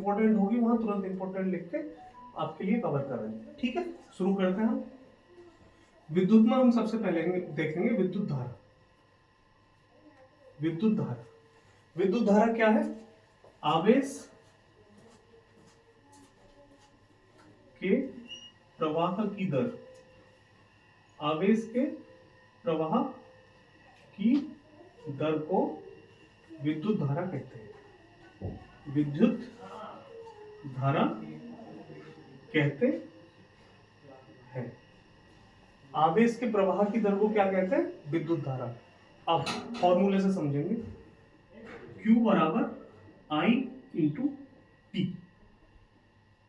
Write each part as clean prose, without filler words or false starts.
Important होगी वहां तुरंत इंपॉर्टेंट लिख के आपके लिए कवर कर रहे हैं। ठीक है, शुरू करते हैं हम। विद्युत में हम सबसे पहले देखेंगे विद्युत धारा। विद्युत धारा, विद्युत धारा क्या है? आवेश के प्रवाह की दर, आवेश के प्रवाह की दर को विद्युत धारा कहते हैं। विद्युत धारा कहते हैं। आवेश के प्रवाह की दर को क्या कहते हैं? विद्युत धारा। अब फॉर्मूले से समझेंगे। Q बराबर I इंटू टी,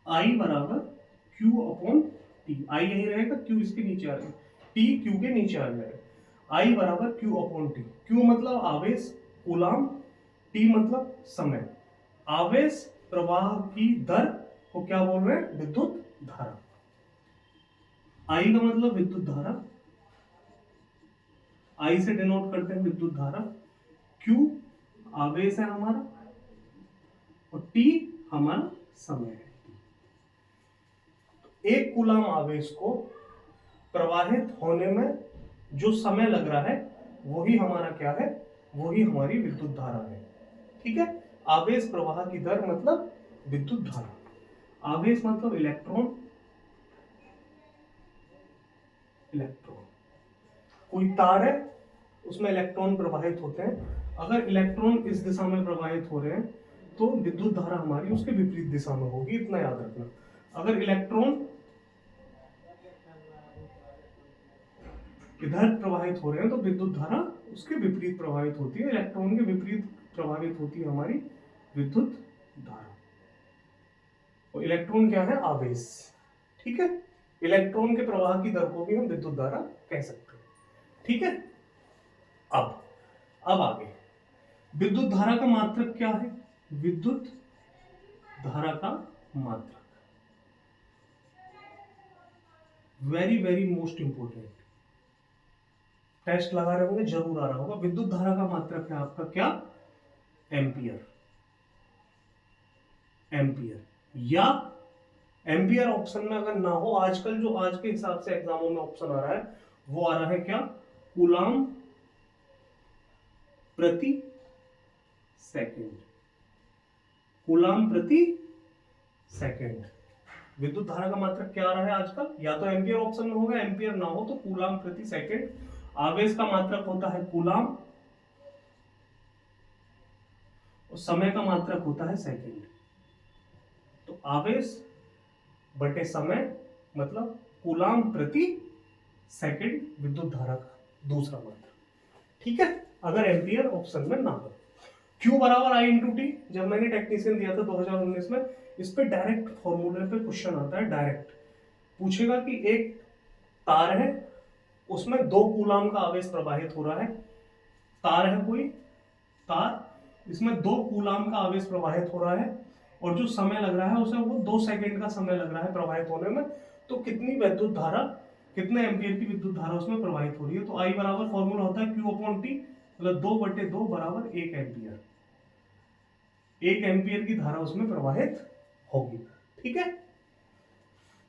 I बराबर Q अपॉन टी। I यही रहेगा, Q इसके नीचे आ जाएगा, T Q के नीचे आ जाएगा। I बराबर Q अपॉन टी। Q मतलब आवेश कूलाम, T मतलब समय। आवेश प्रवाह की दर को क्या बोल रहे हैं? विद्युत धारा। I का मतलब विद्युत धारा, I से डिनोट करते हैं विद्युत धारा। Q आवेश है हमारा और T हमारा समय है। एक कूलाम आवेश को प्रवाहित होने में जो समय लग रहा है वही हमारा क्या है? वही हमारी विद्युत धारा है। ठीक है, आवेश प्रवाह की दर मतलब विद्युत धारा। आवेश मतलब इलेक्ट्रॉन, इलेक्ट्रॉन कोई तार है उसमें इलेक्ट्रॉन प्रवाहित होते हैं। अगर इलेक्ट्रॉन इस दिशा में प्रवाहित हो रहे हैं तो विद्युत धारा हमारी उसके विपरीत दिशा में होगी, इतना याद रखना। अगर इलेक्ट्रॉन इधर प्रवाहित हो रहे हैं तो विद्युत धारा उसके विपरीत प्रवाहित होती है। इलेक्ट्रॉन के विपरीत प्रवाहित होती है हमारी विद्युत धारा। और इलेक्ट्रॉन क्या है? आवेश। ठीक है, इलेक्ट्रॉन के प्रवाह की दर को भी हम विद्युत धारा कह सकते हैं। ठीक है, अब आगे विद्युत धारा का मात्रक क्या है? विद्युत धारा का मात्रक very very most important, test लगा रहे होंगे, जरूर आ रहा होगा। विद्युत धारा का मात्रक है आपका क्या? एम्पियर। एम्पियर या एम्पियर ऑप्शन में अगर ना हो, आजकल जो आज के हिसाब से एग्जामों में ऑप्शन आ रहा है वो आ रहा है क्या? कूलाम प्रति सेकंड। कूलाम प्रति सेकंड। विद्युत धारा का मात्रक क्या आ रहा है आजकल? या तो एम्पियर ऑप्शन में होगा, एम्पियर ना हो तो कूलाम प्रति सेकंड। आवेश का मात्रक होता है कूलाम और समय का मात्रक होता है सेकंड। तो आवेश बटे समय मतलब कूलाम प्रति सेकंड विद्युत धारा का दूसरा मात्रक। ठीक है, अगर एम्पियर ऑप्शन में ना हो। Q बराबर I इंटू टी, जब मैंने टेक्नीशियन दिया था 2019 में, इस पे डायरेक्ट फॉर्मूले पे क्वेश्चन आता है। डायरेक्ट पूछेगा कि एक तार है उसमें 2 कूलाम का आवेश प्रवाहित हो रहा है। तार है कोई तार, इसमें 2 कूलाम का आवेश प्रवाहित हो रहा है और जो समय लग रहा है उसे वो 2 सेकंड का समय लग रहा है प्रवाहित होने में। तो कितनी विद्युत धारा, कितने एम्पियर की विद्युत धारा उसमें प्रवाहित हो रही है? तो I बराबर फॉर्मूला होता है Q अपॉन टी, मतलब 2/2 बराबर 1 एम्पियर। 1 एम्पियर की धारा उसमें प्रवाहित होगी। ठीक है,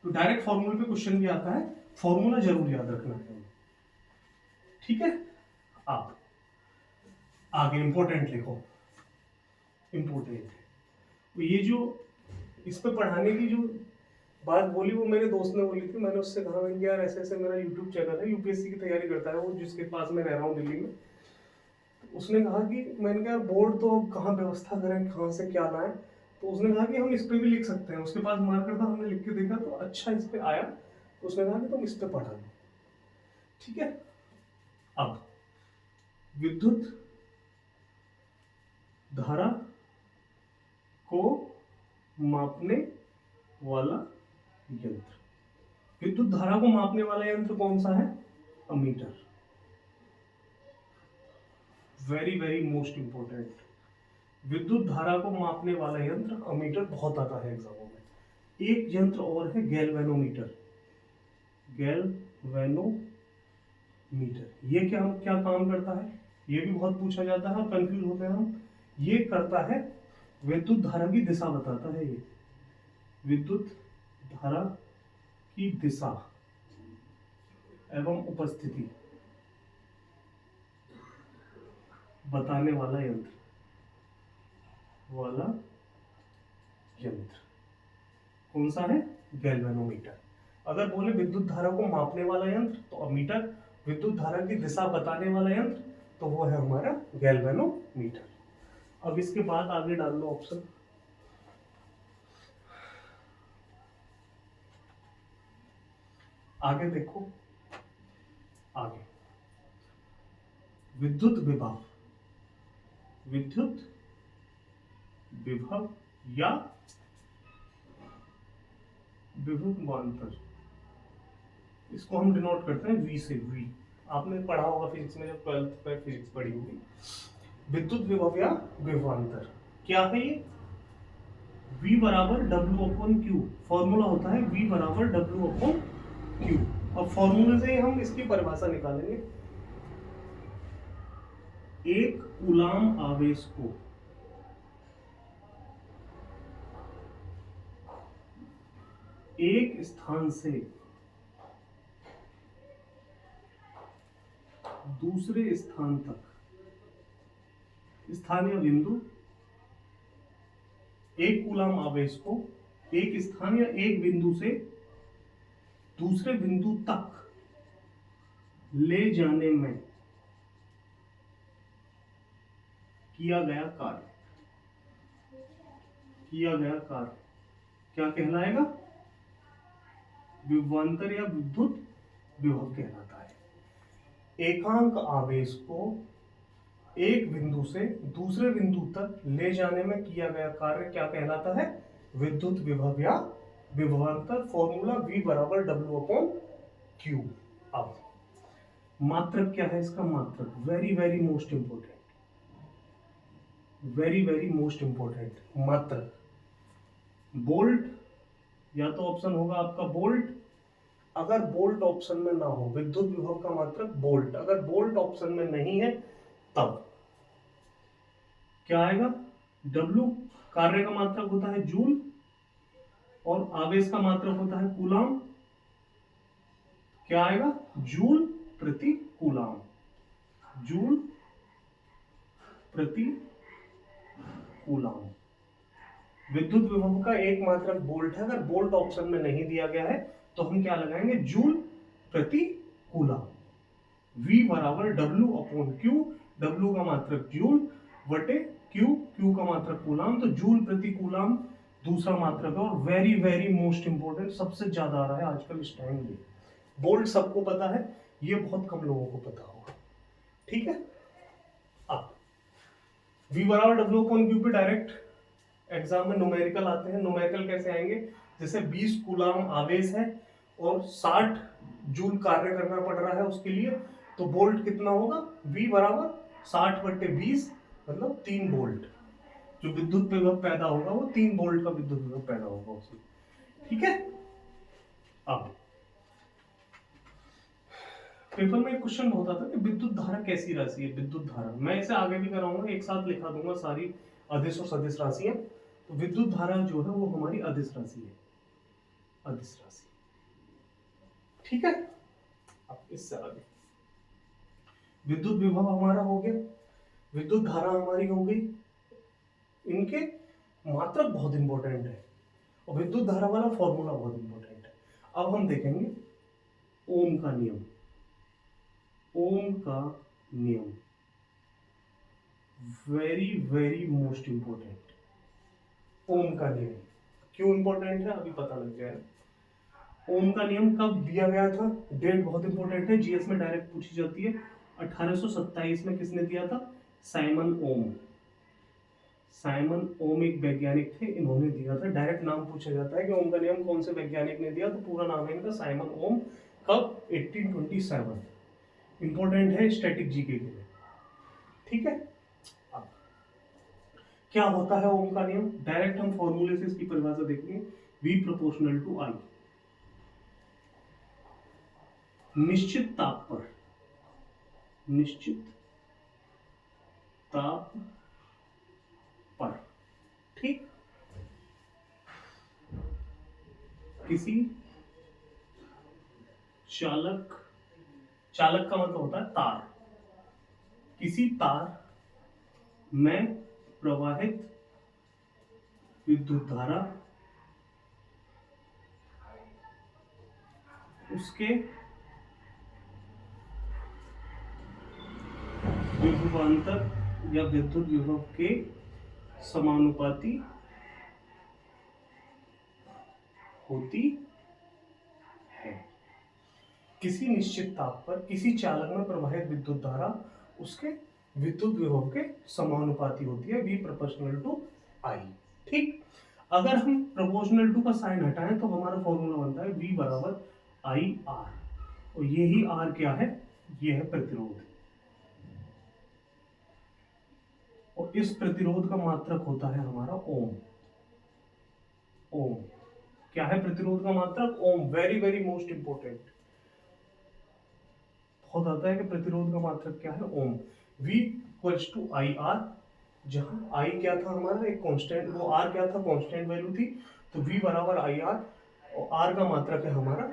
तो डायरेक्ट फॉर्मूले पे क्वेश्चन भी आता है, फॉर्मूला जरूर याद रखना है। ठीक है, अब आगे इंपॉर्टेंट लिखो। इंपॉर्टेंट ये जो इस पे पढ़ाने की जो बात बोली वो मेरे दोस्त ने बोली थी। मैंने उससे कहा, मैंने यार ऐसे ऐसे मेरा यूट्यूब चैनल है, यूपीएससी की तैयारी करता है वो, जिसके पास मैं रह रहा हूँ दिल्ली में। तो उसने कहा कि, मैंने कहा बोर्ड तो कहाँ व्यवस्था करें, कहाँ से क्या लाएं? तो उसने कहा कि हम इस पे भी लिख सकते हैं। उसके पास मार्कर था, हमने लिख के देखा तो अच्छा इस पे आया, तो उसने कहा कि तुम इस पे पढ़ा लो। ठीक है, अब विद्युत धारा को मापने वाला यंत्र। विद्युत धारा को मापने वाला यंत्र कौन सा है? Ammeter. Very very most important, विद्युत धारा को मापने वाला यंत्र अमीटर बहुत आता है एग्जामों में। एक यंत्र और है गैल्वेनोमीटर। गैल्वेनोमीटर ये क्या काम करता है? ये भी बहुत पूछा जाता है और कंफ्यूज होते हैं हम। ये करता है विद्युत धारा की दिशा बताता है ये, विद्युत धारा की दिशा एवं उपस्थिति बताने वाला यंत्र कौन सा है? गैल्वेनोमीटर। अगर बोले विद्युत धारा को मापने वाला यंत्र तो अमीटर, विद्युत धारा की दिशा बताने वाला यंत्र तो वो है हमारा गैल्वेनोमीटर। अब इसके बाद आगे डाल लो ऑप्शन। आगे देखो, आगे विद्युत विभव, विद्युत विभव या विभवांतर, इसको हम डिनोट करते हैं वी से। वी आपने पढ़ा होगा फिजिक्स में, जब 12th में फिजिक्स पढ़ी होगी। विद्युत विभव या विभवांतर क्या है ये? V बराबर W अपॉन क्यू, फॉर्मूला होता है V बराबर W अपॉन क्यू। अब फॉर्मूले से हम इसकी परिभाषा निकालेंगे। एक कूलाम आवेश को एक स्थान से दूसरे स्थान तक, स्थान या बिंदु, एक कूलाम आवेश को एक स्थान या एक बिंदु से दूसरे बिंदु तक ले जाने में किया गया कार्य, क्या कहलाएगा? विभवांतर या विद्युत विभव कहलाता है। एकांक आवेश को एक बिंदु से दूसरे बिंदु तक ले जाने में किया गया कार्य क्या कहलाता है? विद्युत विभव या विभवांतर। फॉर्मूला V बराबर W अपॉन क्यू। अब मात्रक क्या है इसका? मात्रक very very most important, very very most important. मात्रक बोल्ट, या तो ऑप्शन होगा आपका बोल्ट, अगर बोल्ट ऑप्शन में ना हो, विद्युत विभव का मात्रक बोल्ट, अगर बोल्ट ऑप्शन में नहीं है तब क्या आएगा? W कार्य का मात्रक होता है जूल और आवेश का मात्रक होता है कूलाम। क्या आएगा? जूल प्रति कूलाम, जूल प्रति कूलाम। विद्युत विभव का एक मात्रक बोल्ट है, अगर बोल्ट ऑप्शन में नहीं दिया गया है तो हम क्या लगाएंगे? जूल प्रति कूलाम। V बराबर W अपॉन Q, W का मात्रक जूल बटे Q, Q का मात्रक कूलाम, तो जूल प्रति कूलाम दूसरा मात्रक है। और वेरी वेरी मोस्ट इंपोर्टेंट, सबसे ज्यादा आ रहा है आजकल इस टाइम में। बोल्ट सबको पता है, ये बहुत कम लोगों को पता होगा। ठीक है, अब V बराबर W अपॉन Q पे डायरेक्ट एग्जाम में न्यूमेरिकल आते हैं। न्यूमेरिकल कैसे आएंगे? जैसे 20 कूलाम आवेश है और 60 जूल कार्य करना पड़ रहा है उसके लिए, तो बोल्ट कितना होगा? V बराबर 60 बटे 20 मतलब 3 बोल्ट। जो विद्युत विभव पैदा होगा वो 3 बोल्ट का विद्युत विभव पैदा होगा उसमें। ठीक है, अब पेपर में एक क्वेश्चन होता था कि विद्युत धारा कैसी राशि है? विद्युत धारा मैं इसे आगे भी कराऊंगा, एक साथ लिखा दूंगा सारी अदिश और सदिश राशियां। तो विद्युत धारा जो है वो हमारी अदिश राशि है, अदिश राशि। ठीक है, अब इससे आगे विद्युत विभव हमारा हो गया, विद्युत धारा हमारी हो गई। इनके मात्रक बहुत इंपॉर्टेंट है और विद्युत धारा वाला फॉर्मूला बहुत इंपॉर्टेंट है। अब हम देखेंगे ओम का नियम। ओम का नियम वेरी वेरी मोस्ट इंपॉर्टेंट। ओम का नियम क्यों इंपॉर्टेंट है अभी पता लग जाएगा। ओम का नियम कब दिया गया था? डेट बहुत इंपॉर्टेंट है, जीएस में डायरेक्ट पूछी जाती है। 1827 में किसने दिया था? साइमन ओम। साइमन ओम एक वैज्ञानिक थे, इन्होंने दिया था। डायरेक्ट नाम पूछा जाता है कि ओम का नियम कौन से वैज्ञानिक ने दिया, तो पूरा नाम है इनका साइमन ओम। कब? 1827। इंपॉर्टेंट है स्टैटिक जीके के लिए। ठीक है, अब क्या होता है ओम का नियम? डायरेक्ट हम फॉर्मूले से इसकी परिभाषा देखेंगे। V proportional to I। निश्चित ताप पर, निश्चित ताप पर, ठीक, किसी चालक, चालक का मतलब होता है तार, किसी तार में प्रवाहित विद्युत धारा उसके विभवांतर या विद्युत विभव के समानुपाती होती है। किसी निश्चित ताप पर किसी चालक में प्रवाहित विद्युत धारा उसके विद्युत विभव के समानुपाती होती है, V प्रोपोर्शनल टू I। ठीक, अगर हम प्रोपोर्शनल टू का साइन हटाएं तो हमारा फॉर्मूला बनता है V बराबर I R, और ये ही R क्या है, ये है प्रतिरोध, और इस प्रतिरोध का मात्रक होता है हमारा ओम। ओम क्या है, प्रतिरोध का मात्रक ohm, very very most important, बहुत आता है कि प्रतिरोध का मात्रक क्या है, ohm. V equals to I R, जहां I क्या था हमारा, एक कांस्टेंट, वो R क्या था, कांस्टेंट वैल्यू थी, तो V बराबर आई आर, और R का मात्रक है हमारा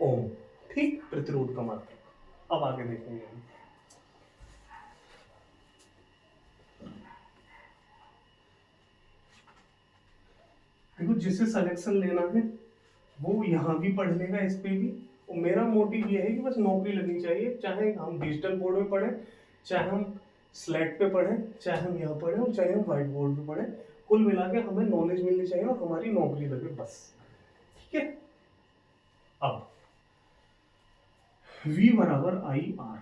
ओम। ठीक, प्रतिरोध का मात्रक। अब आगे देखेंगे हम। देखो, जिसे सिलेक्शन लेना है वो यहाँ भी पढ़ लेगा, इस पे भी, और मेरा मोटिव ये है कि बस नौकरी लगनी चाहिए, चाहे हम डिजिटल बोर्ड में पढ़ें, चाहे हम स्लेट पे पढ़ें, चाहे हम यहाँ पढ़ें, और चाहे हम व्हाइट बोर्ड पे पढ़ें, कुल मिला के हमें नॉलेज मिलनी चाहिए और हमारी नौकरी लगे, बस। ठीक है, अब V बराबर आई आर,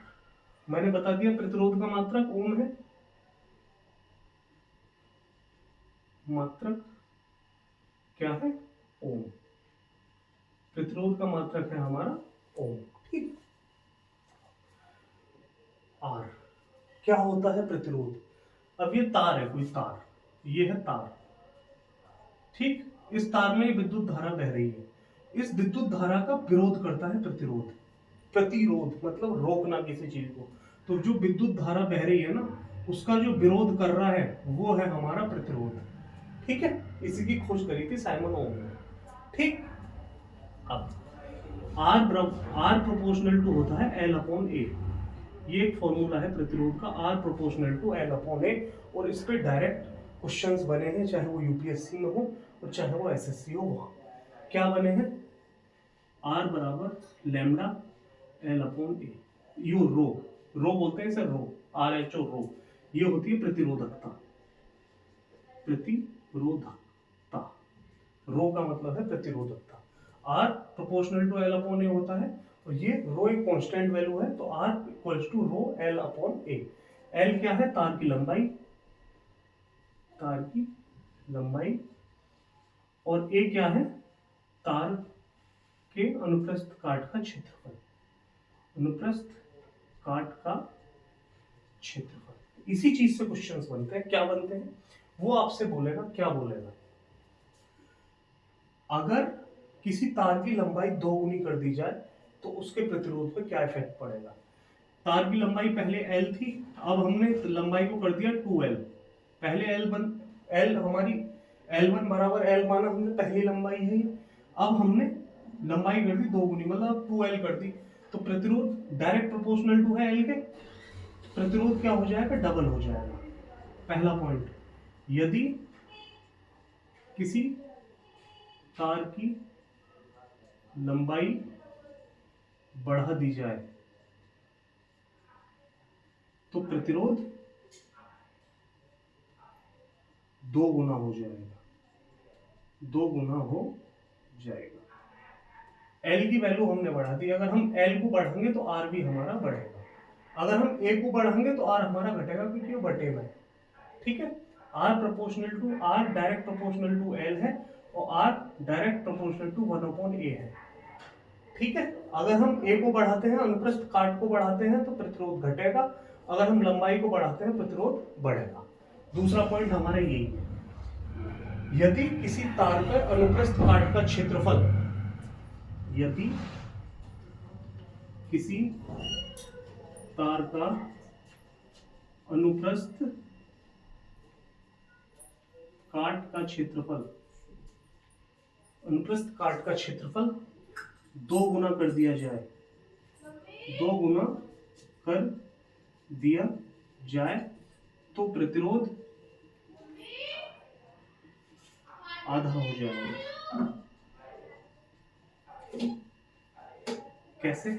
मैंने बता दिया प्रतिरोध का मात्रक ओम है, मात्रक क्या है, ओम, प्रतिरोध का मात्रक है हमारा ओम। ठीक, आर क्या होता है, प्रतिरोध। अब ये तार है, कोई तार, ये है तार, ठीक, इस तार में विद्युत धारा बह रही है, इस विद्युत धारा का विरोध करता है प्रतिरोध। प्रतिरोध मतलब रोकना किसी चीज को, तो जो विद्युत धारा बह रही है ना, उसका जो विरोध कर रहा है वो है हमारा प्रतिरोध। ठीक है, इसी की खोज करी थी साइमन ओम ने। ठीक, अब R प्रोपोर्शनल टू होता है L अपॉन A, ये एक फॉर्मूला है प्रतिरोध का, R proportional to L upon A, और इस पे डायरेक्ट क्वेश्चंस बने हैं, चाहे वो यूपीएससी में हो और चाहे वो एसएससी हो। वहाँ क्या बने हैं, R बराबर lambda L upon A, you rho, rho बोलते हैं इसे, रो, RHO रो, ये होती है प्रतिरोधकता, प्रतिरोधकता, रो का मतलब है प्रतिरोधकता। R proportional to L upon A होता है, और ये रो एक कांस्टेंट वैल्यू है, तो R equals to rho L upon A। L क्या है, तार की लंबाई, तार की लंबाई, और A क्या है, तार के अनुप्रस्थ काट का क्षेत्रफल, अनुप्रस्थ काट का क्षेत्रफल। इसी चीज से क्वेश्चंस बनते हैं, क्या बनते हैं वो आपसे बोलेगा, क्या बोलेगा, अगर किसी तार की लंबाई 2 गुनी कर दी जाए तो उसके प्रतिरोध पर क्या इफेक्ट पड़ेगा। तार की लंबाई पहले L थी, अब हमने लंबाई को कर दिया 2L, पहले L हमारी L1 बराबर L माना हमने, पहली लंबाई है ये, अब हमने लंबाई कर दी 2 गुनी, मतलब 2L कर दी, तो प्रतिरोध डायरेक्ट प्रोपोर्शनल टू है L के, प्रतिरोध क्या हो जाएगा, डबल हो जाएगा। पहला पॉइंट, यदि किसी तार की लंबाई बढ़ा दी जाए तो प्रतिरोध 2 गुना हो जाएगा, 2 गुना हो जाएगा। L की वैल्यू हमने बढ़ा दी, अगर हम L को बढ़ाएंगे तो R भी हमारा बढ़ेगा, अगर हम A को बढ़ाएंगे तो R हमारा घटेगा, क्योंकि वो बटे में। ठीक है, R proportional to, R direct proportional to L है, और R direct proportional to 1/A है। ठीक है, अगर हम A को बढ़ाते हैं, अनुप्रस्थ काट को बढ़ाते हैं, तो प्रतिरोध घटेगा, अगर हम लंबाई को बढ़ाते हैं प्रतिरोध बढ़ेगा। दूसरा पॉइंट हमारा यही है, यदि किसी तार पर अनुप्रस्थ काट का क्षेत्रफल, यदि किसी तार का अनुप्रस्थ काट का क्षेत्रफल, अनुप्रस्थ काट का क्षेत्रफल 2 गुना कर दिया जाए, 2 गुना कर दिया जाए तो प्रतिरोध आधा हो जाएगा। कैसे?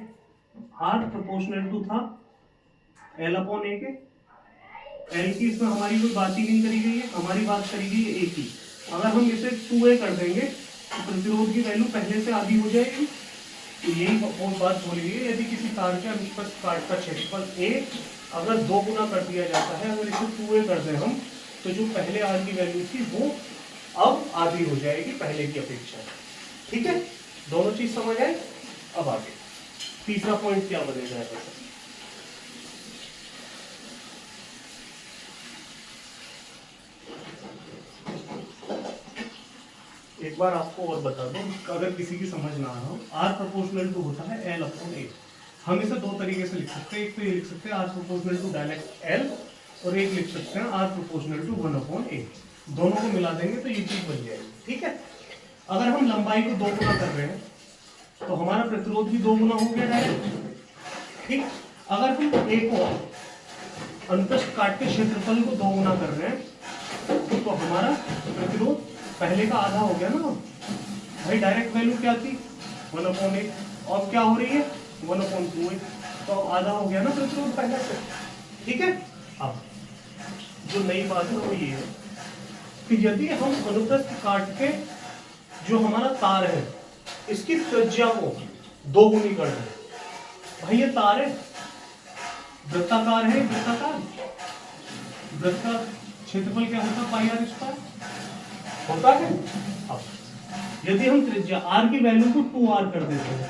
R प्रोपोर्शनल टू था L अपॉन A के, L की इसमें हमारी कोई बात ही नहीं करी गई है, हमारी बात करी गई है A की। अगर हम इसे 2A कर देंगे तो प्रतिरोध की वैल्यू पहले से आधी हो जाएगी। तो यही बात बोली गई है, यदि किसी तार के अनुप्रस्थ काट का क्षेत्रफल A अगर 2 गुना कर दिया जाता है, अगर इसे 2A कर दें हम, तो जो पहले R की वैल्यू थी वो अब आधी हो जाएगी पहले की अपेक्षा। ठीक है, दोनों चीज समझ आए। अब आगे तीसरा पॉइंट क्या बनेगा? एक बार आपको और बता दूं, अगर किसी की समझ ना हो, R प्रोपोर्शनल टू होता है L अपॉन A। हम इसे दो तरीके से लिख सकते हैं, एक तो ये लिख सकते हैं R proportional to direct L, और एक लिख सकते हैं R proportional to 1 upon A। दोनों को मिला देंगे तो ये चीज बन जाएगी। ठीक है, अगर हम लंबाई को 2 गुना कर रहे हैं तो हमारा प्रतिरोध भी 2 गुना हो गया डायरेक्ट। ठीक, अगर हम A को अनुप्रस्थ काट के क्षेत्रफल को 2 गुना कर रहे हैं तो हमारा प्रतिरोध पहले का आधा हो गया ना भाई। डायरेक्ट वैल्यू क्या थी? 1 अपॉन 8, और क्या हो रही है? 1 अपॉन 2, तो आधा हो गया ना प्रतिरोध पहले से। ठीक है, अब जो नई बात है वो ये है कि यदि हम अनुप्रस्थ काट के जो हमारा तार है इसकी त्रिज्या को 2 गुनी कर दें, भाई ये तार है वृत्ताकार है, वृत्ताकार वृत्त का क्षेत्रफल क्या होता है? पाई आर स्क्वायर होता है। अब यदि हम त्रिज्या r की वैल्यू को 2r कर देते हैं,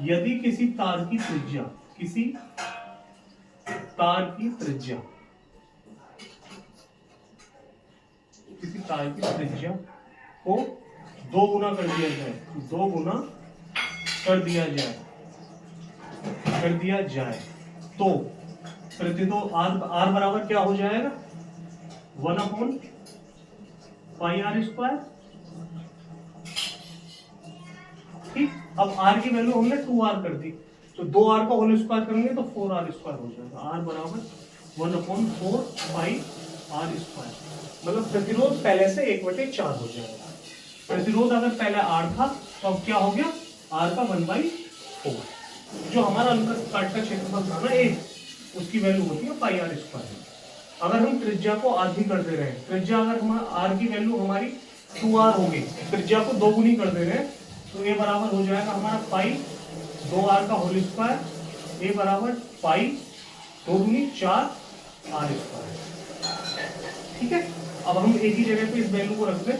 यदि किसी तार की त्रिज्या, किसी तार की त्रिज्या, किसी तार की त्रिज्या को 2 गुना कर दिया जाए, 2 गुना कर दिया जाए तो प्रतिरोध R बराबर क्या हो जाएगा? 1 अपॉन पाई आर स्क्वायर। ठीक, अब R की वैल्यू हमने 2R कर दी, तो 2R का होल स्क्वायर करेंगे तो 4R स्क्वायर हो जाएगा। R बराबर 1 अपॉन 4 पाई आर स्क्वायर, मतलब प्रतिरोध पहले से 1/4 हो जाएगा। प्रतिरोध अगर पहले R था तो अब क्या हो गया? R का 1/4। जो हमारा अनुप्रस्थ काट का क्षेत्रफल था ना A, उसकी वैल्यू होती है पाई आर स्क्वायर। अगर हम त्रिज्या को आधी कर दे रहे हैं, त्रिज्या अगर हमारा R की वैल्यू हमारी 2R होगी, त्रिज्या को 2 गुनी कर दे रहे हैं, तो A बराबर हो जाएगा हमारा पाई 2R का होल स्क्वायर, A बराबर पाई 2 गुनी 4R स्क्वायर। ठीक है, अब हम एक ही जगह पे इस वैल्यू को रख दें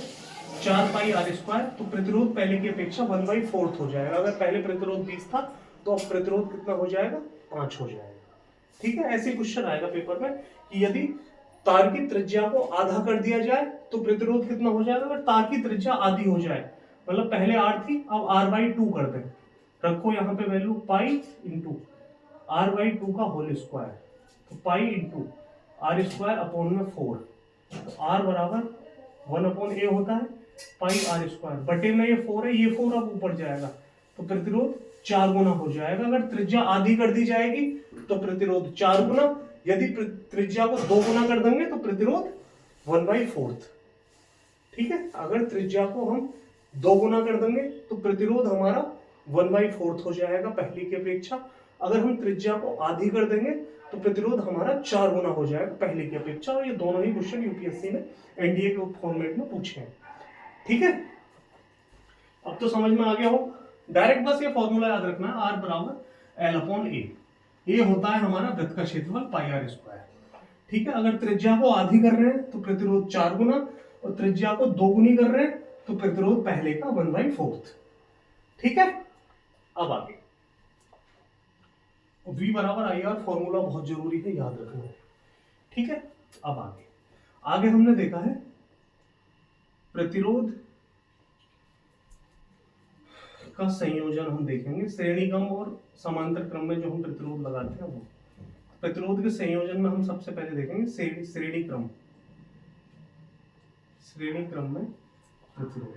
4 पाई आर स्क्वायर, तो प्रतिरोध पहले की अपेक्षा 1/4 हो जाएगा। अगर पहले प्रतिरोध 20 था तो अब प्रतिरोध कितना हो जाएगा? 5 हो जाएगा। ठीक है, ऐसे क्वेश्चन आएगा पेपर में कि यदि तार की त्रिज्या को आधा कर दिया जाए तो प्रतिरोध कितना हो जाएगा? अगर तार की त्रिज्या आधी हो जाए, मतलब पहले R थी, अब R/2 कर दें, रखो यहाँ पे वैल्यू पाई इंटू R/2 का होल स्क्वायर, तो pi into R square upon में 4, तो R बराबर 1 अपॉन A होता है पाई आर स्क्वायर, बटे में ये 4 है, ये 4 अब ऊपर जाएगा तो प्रतिरोध 4 गुना हो जाएगा। अगर त्रिज्या आधी कर दी जाएगी तो प्रतिरोध 4 गुना, यदि त्रिज्या को 2 गुना कर देंगे तो प्रतिरोध 1/4। ठीक है, अगर त्रिज्या को हम 2 गुना कर देंगे तो प्रतिरोध हमारा 1/4 हो जाएगा पहले की अपेक्षा। अगर हम त्रिज्या को आधी कर देंगे तो प्रतिरोध हमारा 4 गुना हो जाएगा पहले की अपेक्षा। और ये दोनों ही क्वेश्चन यूपीएससी ने एनडीए के फॉर्मेट में पूछे हैं। ठीक है, अब तो समझ में आ गया हो। डायरेक्ट बस ये फॉर्मूला याद रखना है, R बराबर L अपॉन A। ये होता है हमारा वृत्त का क्षेत्रफल पाई आर स्क्वायर। ठीक है, अगर त्रिज्या को आधी कर रहे हैं तो प्रतिरोध 4 गुना, और त्रिज्या को 2 गुनी कर रहे हैं तो प्रतिरोध पहले का 1/4। ठीक है, अब आगे V बराबर IR फॉर्मूला बहुत जरूरी है, याद रखना है। ठीक है, अब आगे हमने देखा है प्रतिरोध का संयोजन हम देखेंगे, श्रेणी क्रम और समांतर क्रम में जो हम प्रतिरोध लगाते हैं वो। प्रतिरोध के संयोजन में हम सबसे पहले देखेंगे श्रेणी क्रम। श्रेणी क्रम में प्रतिरोध।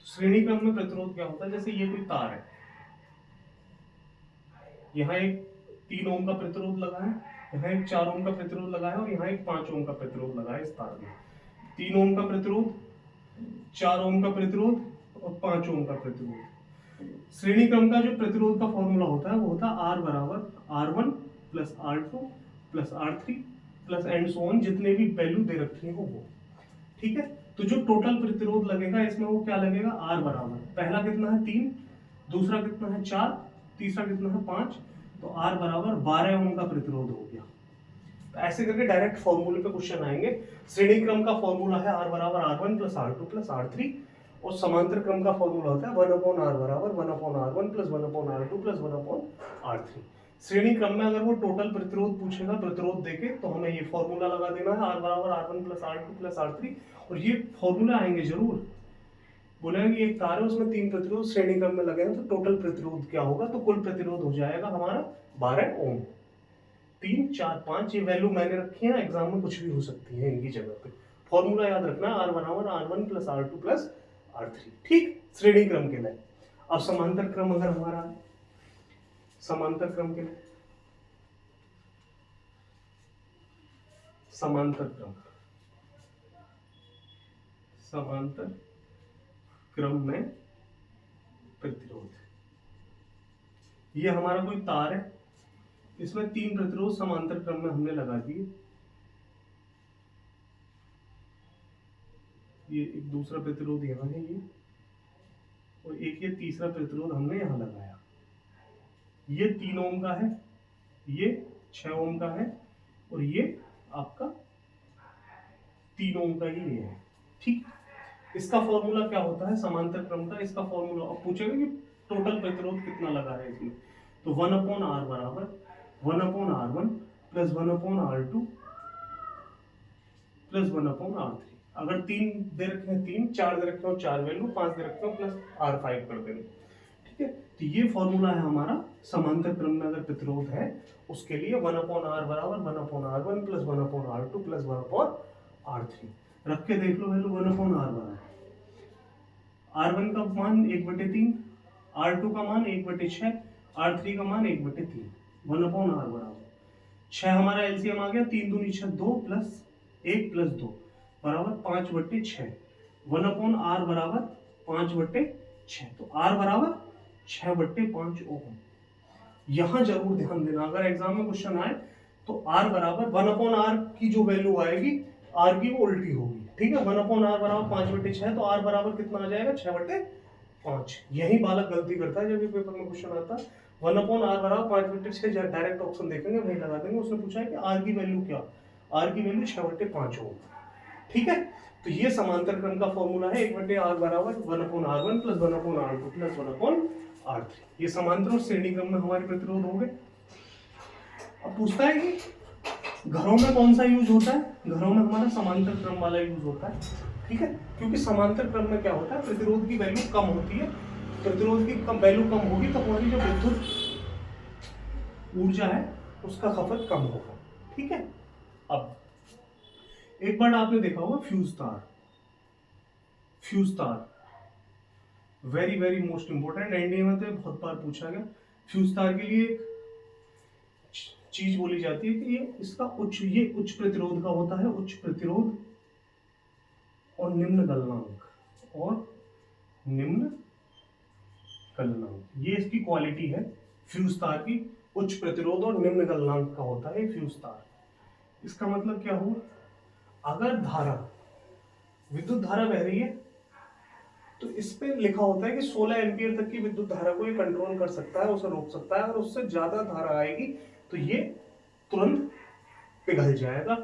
श्रेणी क्रम में प्रतिरोध क्या होता है, जैसे ये कोई तार है, यहाँ एक 3 ओम का प्रतिरोध लगा है, यहाँ एक 4 ओम का प्रतिरोध लगा है और यहाँ एक 5 ओम का प्रतिरोध लगा है। इस तार में 3 ओम का प्रतिरोध, 4 ओम का प्रतिरोध और 5 ओम का प्रतिरोध। श्रेणी क्रम का जो प्रतिरोध का फॉर्मूला होता है वो होता है R बराबर R1 plus R2 plus R3 plus and so on, जितने भी वैल्यू दे रखी है वो। ठीक है, तो जो टोटल प्रतिरोध लगेगा इसमें वो क्या लगेगा, R बराबर पहला कितना है 3, दूसरा कितना है 4, तीसरा कितना है 5, तो R बराबर 12 ओम का प्रतिरोध हो गया। तो ऐसे करके डायरेक्ट फॉर्मूले पे क्वेश्चन आएंगे। श्रेणी क्रम का फॉर्मूला है R बराबर R1 plus R2 plus R3 और समांतर क्रम का फॉर्मूला होता है 1/R बराबर 1/R1 plus 1/R2 plus 1/R3। श्रेणी क्रम में अगर वो टोटल प्रतिरोध पूछेगा प्रतिरोध देके तो हमें ये फॉर्मूला लगा देना है R बराबर R1 plus R2 plus R3, और ये फॉर्मूला आएंगे जरूर। बोलेंगे कि एक तार है उसमें 3 प्रतिरोध श्रेणी क्रम में लगे हैं तो टोटल प्रतिरोध क्या होगा, तो कुल प्रतिरोध हो जाएगा हमारा 12 ओम। 3, 4, 5 ये वैल्यू मैंने रखी है, एग्जाम में कुछ भी हो सकती है इनकी जगह पे। फॉर्मूला याद रखना R बराबर R1 plus R2 plus R3। ठीक, श्रेणी क्रम के लिए। अब समांतर क्रम अगर हमारा है, समांतर क्रम के लिए समांतर क्रम, समांतर क्रम में प्रतिरोध, ये हमारा कोई तार है, इसमें 3 प्रतिरोध समांतर क्रम में हमने लगा दिए। ये एक दूसरा प्रतिरोध यहाँ है ये, और एक ये तीसरा प्रतिरोध हमने यहाँ लगाया। ये 3 ओम का है, ये 6 ओम का है और ये आपका 3 ओम का ही ये है। ठीक, इसका फॉर्मूला क्या होता है समांतर क्रम का, इसका फॉर्मूला अब पूछेगा कि टोटल प्रतिरोध कितना लगा है इसमें, तो 1/R बराबर 1/R1 plus 1/R2 plus 1/R3। अगर 3 दे रखे हैं 3, 4 दे रखे हो 4 वैल्यू, 5 दे रखे हो प्लस R5 कर देंगे। ठीक है, तो ये फॉर्मूला है हमारा समांतर क्रम में अगर प्रतिरोध है उसके लिए 1/R बराबर 1/R1 plus 1/R2 plus 1/R3। रख के देख लो वैल्यू 1/R बराबर R1 का मान 1/3, R2 का मान 1/6, R3 का मान 1/3, 1/R बराबर 6 हमारा एलसीएम आ गया, 3 दूनी 6 2 प्लस 1 प्लस 2 बराबर 5/6, 1/R बराबर 5/6, तो R बराबर 6/5 ओम। यहां जरूर ध्यान देना, अगर एग्जाम में क्वेश्चन आए तो R बराबर 1/R की जो वैल्यू आएगी R की वो उल्टी होगी। ठीक है, 1/R बराबर 5/6 तो R बराबर कितना आ जाएगा 6/5। यही बालक गलती करता है जब भी पेपर में क्वेश्चन आता है 1/R बराबर 5/6, डायरेक्ट ऑप्शन देखेंगे वही लगा देंगे। उसने पूछा है कि R की वैल्यू क्या, R की वैल्यू 6/5 ओम। ठीक है, तो ये समांतर क्रम का फॉर्मूला है 1/R बराबर 1/R1 plus 1/R2 plus 1/R3। ये समांतर और श्रेणी क्रम में हमारे प्रतिरोध हो गए। अब पूछता है कि घरों में कौन सा यूज होता है, घरों में हमारा समांतर क्रम वाला यूज होता है। ठीक है, क्योंकि समांतर क्रम में क्या होता है प्रतिरोध की वैल्यू कम होती है, प्रतिरोध की वैल्यू कम होगी तो हमारी जो विद्युत ऊर्जा है उसका खपत कम होगा। ठीक है, अब एक बार आपने देखा होगा फ्यूज तार, फ्यूज तार very very most important, NDA में तो बहुत बार पूछा गया। फ्यूज तार के लिए एक चीज बोली जाती है कि ये उच्च प्रतिरोध का होता है, उच्च प्रतिरोध और निम्न गलनांक, और निम्न गलनांक, ये इसकी क्वालिटी है फ्यूज तार की, उच्च प्रतिरोध और निम्न गलनांक का होता है फ्यूज तार। इसका मतलब क्या हुआ, अगर धारा विद्युत धारा बह रही है तो इस पे लिखा होता है कि 16 एम्पियर तक की विद्युत धारा को ये कंट्रोल कर सकता है, उसे रोक सकता है, और उससे ज्यादा धारा आएगी तो ये तुरंत पिघल जाएगा।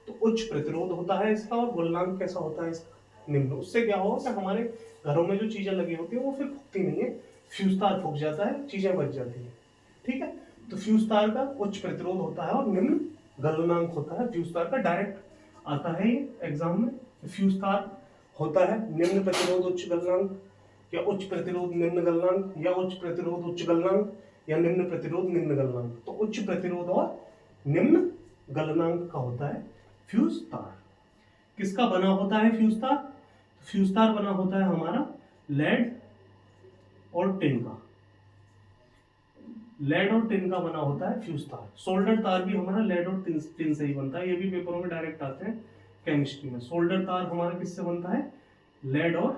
तो उच्च प्रतिरोध होता है इसका, और गलनांक कैसा होता है इसका, निम्न। उससे क्या होगा कि हमारे घरों में जो चीजें लगी होती है वो फिर फूकती नहीं है, फ्यूज तार फूक जाता है, चीजें बच जाती है। ठीक है, तो फ्यूज तार का उच्च प्रतिरोध होता है और निम्न गलनांक होता है। फ्यूज तार का डायरेक्ट आता है ये एग्जाम में, फ्यूज तार होता है निम्न प्रतिरोध उच्च गलनांक, या उच्च प्रतिरोध निम्न गलनांक, या उच्च प्रतिरोध उच्च गलनांक, या निम्न प्रतिरोध निम्न गलनांक। तो उच्च प्रतिरोध और निम्न गलनांक का होता है फ्यूज तार। किसका बना होता है फ्यूज तार? फ्यूज तार बना होता है हमारा लेड और टिन का। लेड और टिन का बना होता है फ्यूज तार। सोल्डर तार भी हमारा लेड और टिन से ही बनता है, ये भी पेपरों में डायरेक्ट आते हैं केमिस्ट्री में। सोल्डर तार हमारा किससे बनता है? लेड और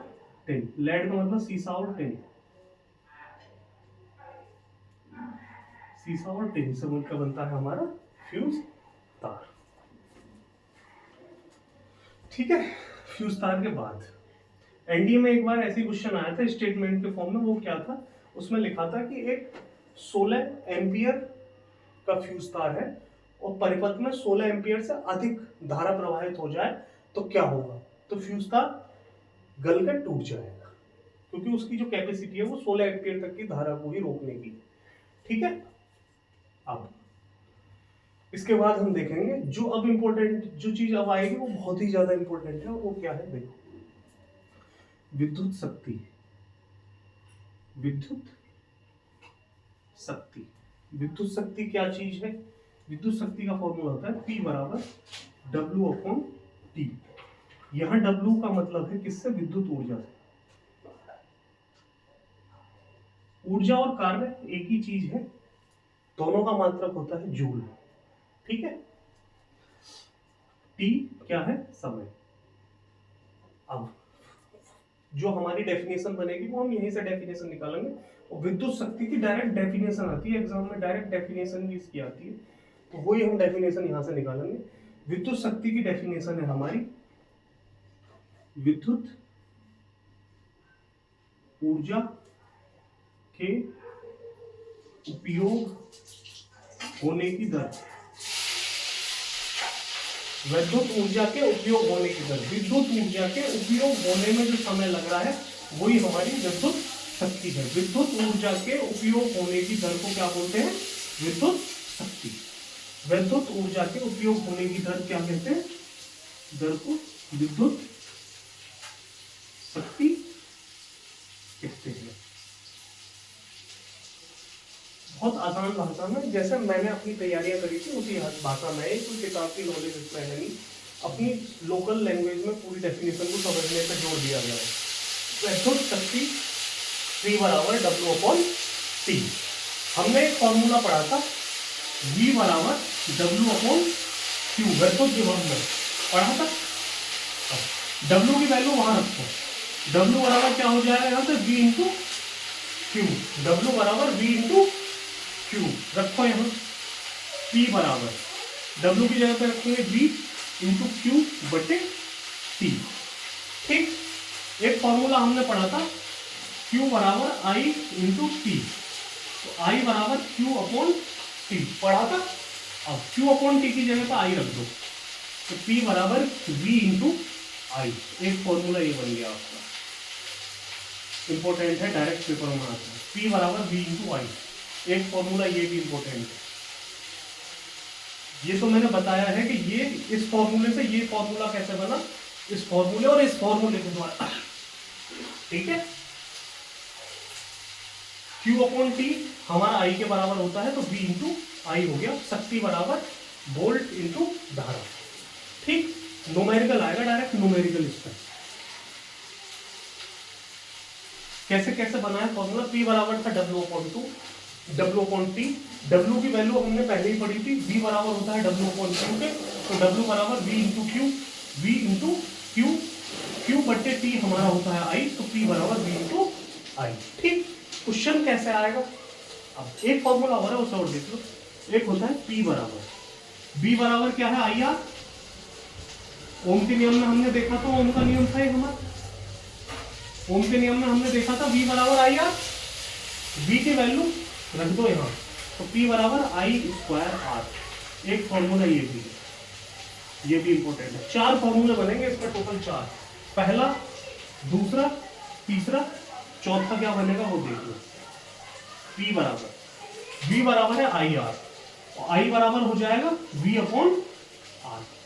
टिन। लेड का मतलब सीसा और टिन, सीसा और टिन से मिलकर बनता है हमारा फ्यूज तार। ठीक है। फ्यूज तार के बाद एनडीए में एक बार ऐसी क्वेश्चन आया था स्टेटमेंट के फॉर्म में। वो क्या था? उसमें लिखा था कि एक 16 एम्पियर का फ्यूज तार है और परिपथ में 16 एम्पियर से अधिक धारा प्रवाहित हो जाए तो क्या होगा? तो फ्यूज तार गल कर टूट जाएगा, क्योंकि उसकी जो कैपेसिटी है वो 16 एम्पियर तक की धारा को ही रोकने की। ठीक है। अब इसके बाद हम देखेंगे जो अब इंपॉर्टेंट जो चीज अब आएगी वो बहुत ही ज्यादा इंपॉर्टेंट है, और वो क्या है? देखो, विद्युत शक्ति। विद्युत शक्ति, विद्युत शक्ति क्या चीज है? विद्युत शक्ति का फॉर्मूला होता है P बराबर W/T। यहां W का मतलब है किससे? विद्युत ऊर्जा से। ऊर्जा और कार्य एक ही चीज है, दोनों का मात्रक होता है जूल। ठीक है। T क्या है? समय। अब जो हमारी डेफिनेशन बनेगी वो हम यहीं से डेफिनेशन निकालेंगे, और विद्युत शक्ति की डायरेक्ट डेफिनेशन आती है एग्जाम में, डायरेक्ट डेफिनेशन भी इसकी आती है, तो वही हम डेफिनेशन यहां से निकालेंगे। विद्युत शक्ति की डेफिनेशन है हमारी विद्युत ऊर्जा के उपयोग होने की दर। विद्युत ऊर्जा के उपयोग होने की दर, विद्युत ऊर्जा के उपयोग होने में जो समय लग रहा है वही हमारी विद्युत शक्ति है। विद्युत ऊर्जा के उपयोग होने की दर को क्या बोलते हैं? विद्युत शक्ति। विद्युत ऊर्जा के उपयोग होने की दर क्या कहते हैं? दर को विद्युत शक्ति कहते हैं। बहुत आसान भाषा में, जैसे मैंने अपनी तैयारियां करी थी उसी भाषा में, कोई किताब की नॉलेज इसमें है नहीं, अपनी लोकल लैंग्वेज में पूरी डेफिनेशन को समझने पर जोर दिया गया है। विद्युत शक्ति P बराबर W/T। हमने एक फॉर्मूला पढ़ा था V बराबर W/Q, विद्युत विभव में पढ़ा था। W की वैल्यू वहां रखो, W बराबर क्या हो जाएगा यहाँ से? V into Q। W बराबर V इंटू Q रखो यहाँ। P बराबर W की जगह पे रखेंगे V इंटू Q बटे T। ठीक। एक फॉर्मूला हमने पढ़ा था Q बराबर I इंटू T, तो I बराबर Q/T पढ़ा था। अब Q/T की जगह पे I रख दो, तो P बराबर V इंटू I। एक फॉर्मूला ये बन गया आपका, इंपॉर्टेंट है, डायरेक्ट पेपर में आता है। P बराबर V इंटू I, एक फॉर्मूला ये भी इंपॉर्टेंट है। ये तो मैंने बताया है कि ये इस फॉर्मूले से ये फॉर्मूला कैसे बना, इस फॉर्मूले और इस फॉर्मूले के द्वारा। ठीक है। Q/T हमारा I के बराबर होता है, तो V इंटू I हो गया। शक्ति बराबर वोल्ट इंटू धारा। ठीक। न्यूमेरिकल आएगा, डायरेक्ट न्यूमेरिकल इसका कैसे कैसे बनाया फॉर्मूला। P बराबर था W/T। W की वैल्यू हमने पहले ही पढ़ी थी, V बराबर होता है W/Q के, तो W बराबर V into Q, V into Q, Q बट्टे T हमारा होता है I, तो P बराबर V इंटू I। ठीक। क्वेश्चन कैसे आएगा? अब एक फॉर्मूला हो रहा है उसे और देख लो। एक होता है P बराबर, B बराबर क्या है? IR। ओम के नियम में हमने देखा था, ओम का नियम था ये हमारा, ओम के नियम में हमने देखा था V बराबर IR। V की वैल्यू रख दो यहाँ, तो P बराबर I²R। एक फॉर्मूला ये भी है, ये भी इंपॉर्टेंट है। 4 फॉर्मूले बनेंगे इसका, टोटल 4। पहला, दूसरा, तीसरा, चौथा क्या बनेगा वो देख लो। P बराबर, V बराबर है IR, और I बराबर हो जाएगा V/R।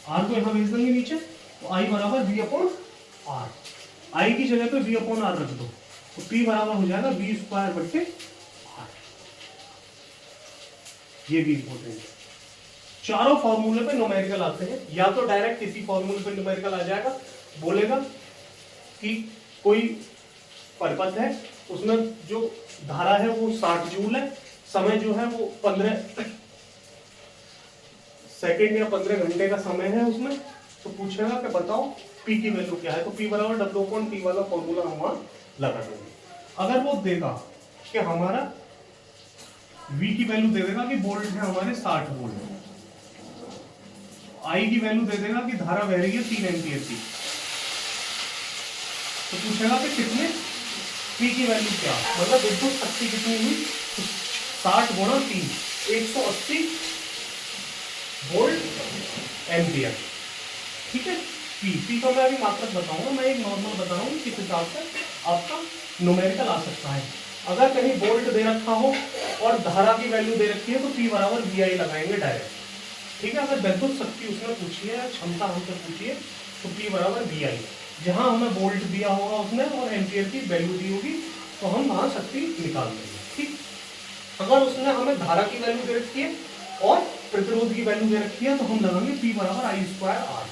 R को यहाँ भेज देंगे नीचे, तो I बराबर V/R। I की जगह पे V/R रख दो, तो P बराबर हो जाएगा V² बटे R। ये भी इंपॉर्टेंट है। चारों फॉर्मूले पे न्यूमेरिकल आते हैं, या तो डायरेक्ट किसी फॉर्मूले पे न्यूमेरिकल आ जाएगा, बोलेगा कि कोई परिपथ है, उसमें जो धारा है वो 60 जूल है, समय जो है वो 15 सेकेंड या 15 घंटे का समय है उसमें, तो पूछेगा कि बताओ पी की वैल्यू क्या है, तो पी बराबर डब्ल्यू अपॉन टी वाला फॉर्मूला हम वहां लगा देंगे। अगर वो देगा कि हमारा V की वैल्यू दे देगा कि वोल्ट है हमारे 60 वोल्ट, I की वैल्यू दे देगा कि धारा बह रही है 3 एम्पियर की, तो पूछेगा कि कितने P की वैल्यू क्या, मतलब विद्युत शक्ति कितनी हुई, 60 गुणा 3 180 वोल्ट एम्पियर। ठीक है, P का मैं अभी मात्रक बताऊंगा, मैं एक नॉर्मल बता रहा हूँ किस हिसाब से आपका न्यूमेरिकल आ सकता है। अगर कहीं वोल्ट दे रखा हो और धारा की वैल्यू दे रखी है तो P बराबर VI लगाएंगे डायरेक्ट। ठीक है, अगर विद्युत शक्ति उसने पूछी है, क्षमता हमसे पूछी है, तो P बराबर VI, जहां हमें वोल्ट दिया होगा उसने और एम्पियर की वैल्यू दी होगी तो हम वहां शक्ति निकाल देंगे। ठीक, अगर उसने हमें धारा की वैल्यू दे रखी है और प्रतिरोध की वैल्यू दे रखी है तो हम लगाएंगे P बराबर I²R।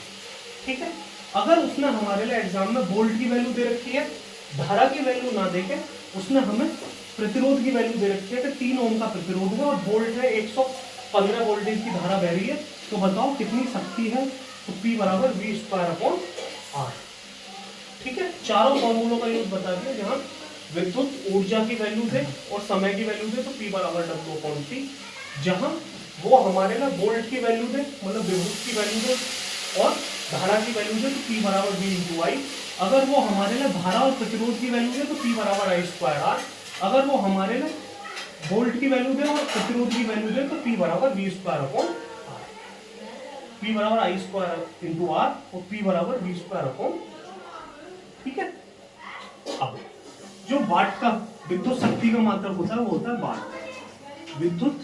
ठीक है, अगर उसने हमारे लिए एग्जाम में वोल्ट की वैल्यू दे रखी है, धारा की वैल्यू ना देके उसने हमें प्रतिरोध की वैल्यू दे रखी है कि 3 ओम का प्रतिरोध है और वोल्ट है 115 वोल्टेज की धारा बह रही है, तो बताओ कितनी शक्ति है, तो P बराबर V²/R। ठीक है, चारों फॉर्मूलों का यूज बता दिया, जहां विद्युत ऊर्जा की वैल्यू दे और समय की वैल्यू दे तो P बराबर W/T, जहां वो हमारे ना वोल्ट की वैल्यू दे मतलब विद्युत की वैल्यू दे और धारा की वैल्यू दे तो P बराबर V/I। अगर वो हमारे लिए धारा और प्रतिरोध की वैल्यू दे तो P बराबर I²R। अगर वो हमारे लिए वोल्ट की वैल्यू दे और प्रतिरोध की वैल्यू दे तो P बराबर V²/R। P बराबर I² R और P बराबर V²/। ठीक है, अब जो वाट का विद्युत शक्ति का मात्रक होता है वो होता है वाट। विद्युत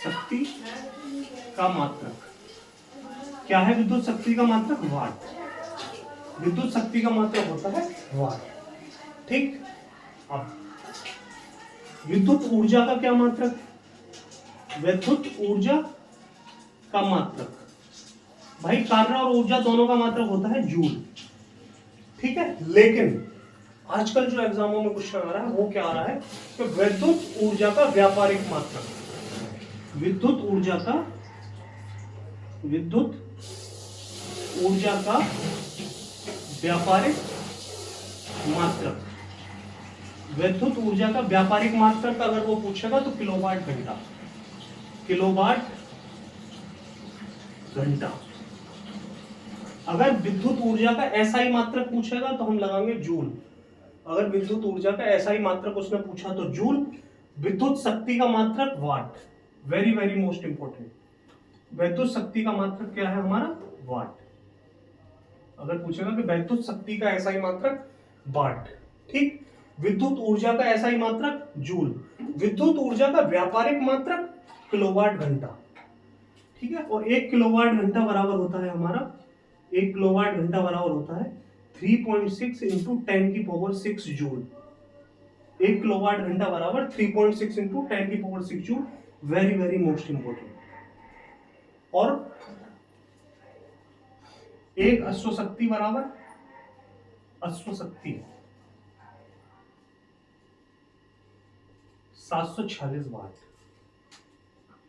शक्ति का मात्रक क्या है, विद्युत शक्ति का मात्रक वाट। विद्युत शक्ति का मात्रक होता है वाट। ठीक, अब विद्युत ऊर्जा का क्या मात्रक, विद्युत ऊर्जा का मात्रक, भाई कार्य और ऊर्जा दोनों का मात्रक होता है जूल। ठीक है, लेकिन आजकल जो एग्जामों में क्वेश्चन आ रहा है वो क्या आ रहा है कि विद्युत ऊर्जा का व्यापारिक मात्रक, विद्युत ऊर्जा का व्यापारिक मात्रक, विद्युत ऊर्जा का व्यापारिक मात्रक अगर वो पूछेगा तो किलोवाट घंटा, किलोवाट घंटा। अगर विद्युत ऊर्जा का एसआई मात्रक पूछेगा तो हम लगाएंगे जूल। अगर विद्युत ऊर्जा का एसआई मात्रक उसने पूछा तो जूल। विद्युत शक्ति का मात्रक वाट, वेरी वेरी मोस्ट इंपोर्टेंट। विद्युत शक्ति का मात्रक क्या है हमारा, वाट। अगर पूछेगा कि विद्युत शक्ति का एसआई मात्रक वाट। ठीक, विद्युत ऊर्जा का एसआई मात्रक जूल, विद्युत ऊर्जा का व्यापारिक मात्रक किलोवाट घंटा। ठीक है, और 1 किलोवाट घंटा बराबर होता है हमारा, 1 किलोवाट घंटा बराबर होता है 3.6 इंटू 10⁻⁶ जूल। 1 किलोवाट घंटा बराबर 3.6 into 10⁻⁶ joule, very very most important. और एक अश्वशक्ति बराबर, अश्वशक्ति 746 वाट।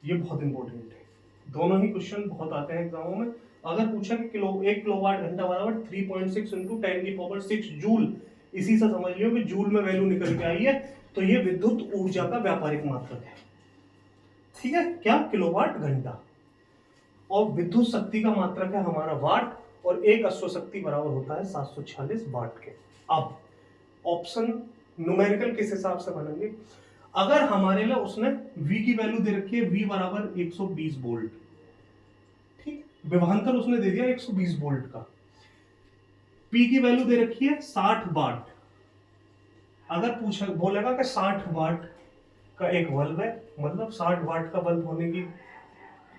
ये बहुत इंपॉर्टेंट है, दोनों ही क्वेश्चन बहुत आते हैं एग्जामों में। अगर पूछा कि 1 किलोवाट घंटा बराबर 3.6 इंटू 10⁻⁶ जूल, इसी से समझ लियो कि जूल में वैल्यू निकल के आई है, तो ये विद्युत ऊर्जा का व्यापारिक मात्रक है। ठीक है, क्या, किलोवाट घंटा। और विद्युत शक्ति का मात्रक है हमारा वाट, और एक अश्वशक्ति बराबर होता है 746 वाट के। अब ऑप्शन न्यूमेरिकल किस हिसाब से बनेंगे, अगर हमारे लिए उसने V की वैल्यू दे रखी है, V बराबर 120 वोल्ट। ठीक, विभवांतर उसने दे दिया 120 वोल्ट का। P की वैल्यू दे रखी है 60 वाट। अगर पूछा बोलेगा कि 60 वाट का एक बल्ब है, मतलब 60 वाट का बल्ब होने की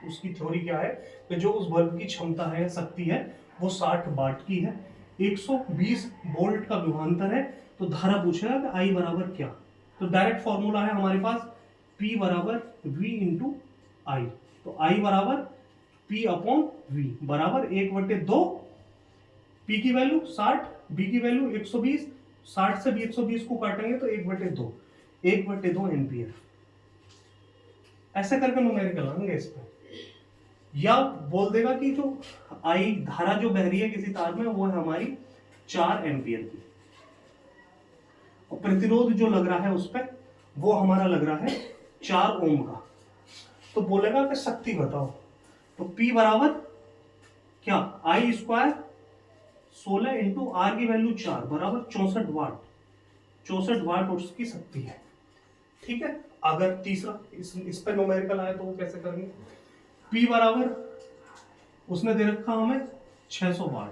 उसकी थ्योरी क्या है कि जो उस बल्ब की क्षमता है, शक्ति है, वो 60 वाट की है, 120 वोल्ट का विभवांतर है, तो धारा पूछेगा कि I बराबर क्या। तो डायरेक्ट फॉर्मूला है हमारे पास P बराबर V इंटू आई। तो I बराबर P अपॉन V बराबर 1/2, P की वैल्यू 60, B की वैल्यू 120, 60 से भी 120 को काटेंगे तो 1/2 एम्पियर। ऐसे करके न्यूमेरिकल आएंगे इस पर। या बोल देगा कि जो आई धारा जो बह रही है किसी तार में वो है हमारी 4 एम्पियर की, और प्रतिरोध जो लग रहा है उस पर वो हमारा लग रहा है 4 ओम का। तो बोलेगा कि शक्ति बताओ, तो P बराबर क्या I स्क्वायर 16 इंटू आर की वैल्यू 4 बराबर 64 वाट। 64 वाट उसकी शक्ति है। ठीक है, अगर तीसरा इस पर न्यूमेरिकल आया तो वो कैसे करेंगे? P बराबर उसने दे रखा हमें 600 वाट,